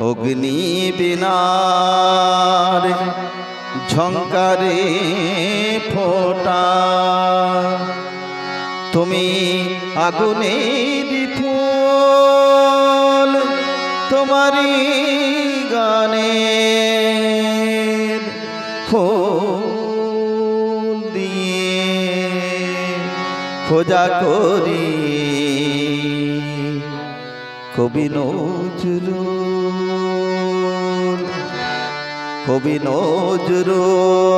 অগ্নি বিনার ঝংকারে ফোঁটা, তুমি আগুনের ফুল, তোমারি গানের ফুল দিয়ে খোঁজা করি কবি নজরুল, কবি নজরুল।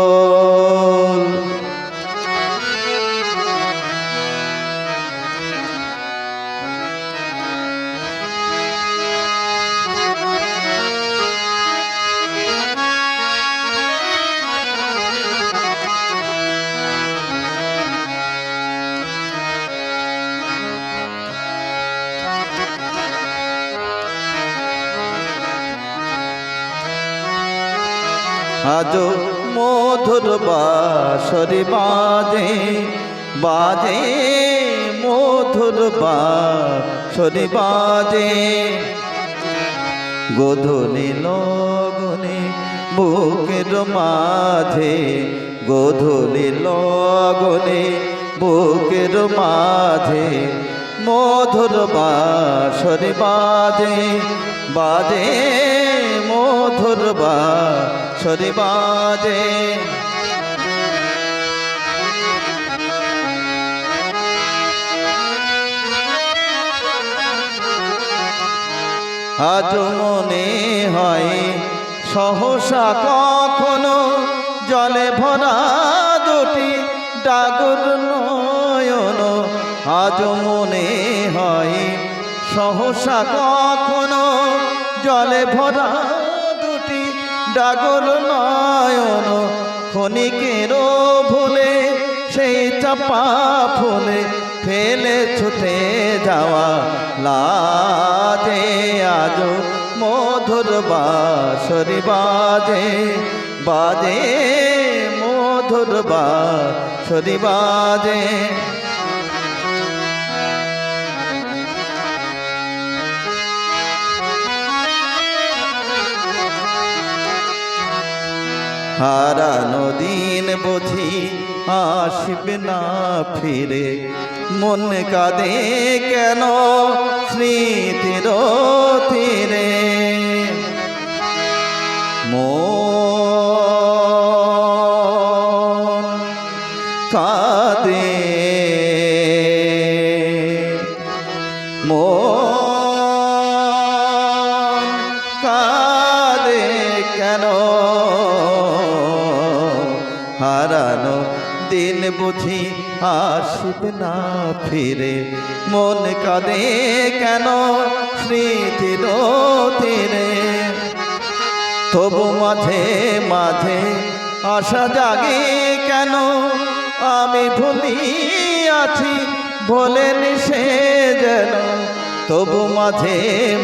আজো মধুর বাঁশরি বাজে বাজে, মধুর বাঁশরি বাজে, গোধূলি লগনে বুকের মাঝে, গোধূলি লগনে বুকের মাঝে, মধুর বাঁশরি বাজে বাজে, মধুর বাঁশরি বাজে। আজ মনে হয় সহসা কখনো জলে ভরা দুটি ডাগর নয়ন, আজ মনে হয় সহসা কখনো জলে ভরা দুটি ডাগর নয়ন, ক্ষণিকেরও ভুলে সেই চাপা ফুলে ফেলে ছুটে যাওয়া লাজে, আজ মধুর বাঁশরি বাজে বাজে, মধুর বাঁশরি বাজে। হারানো দিন বুঝি আসবে না ফিরে, মন কাঁদে কেন স্মৃতির তীরে, মন কাঁদে মন কাঁদে কেন, হারানো দিন বুঝি আসবে না ফিরে, মন কাঁদে কেন স্মৃতির তীরে, তবু মাঝে মাঝে আশা জাগে কেন, আমি ভুলি আছি ভোলেনি সে যেন, তবু মাঝে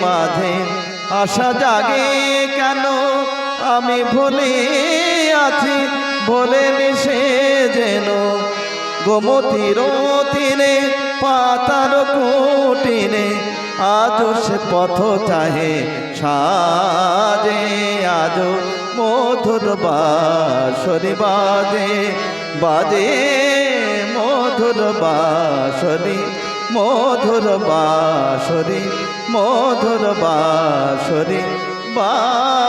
মাঝে আশা জাগে কেন, আমি ভুলি আছি ভোলেনি সে যেন, গোমতীর তীরে পাতার কুটিরে আজ সে পথ চাহে সাজে, আজ মধুর বাঁশরি বাজে বাজে, মধুর বাঁশরি, মধুর বাঁশরি, মধুর বাঁশরি বাজে।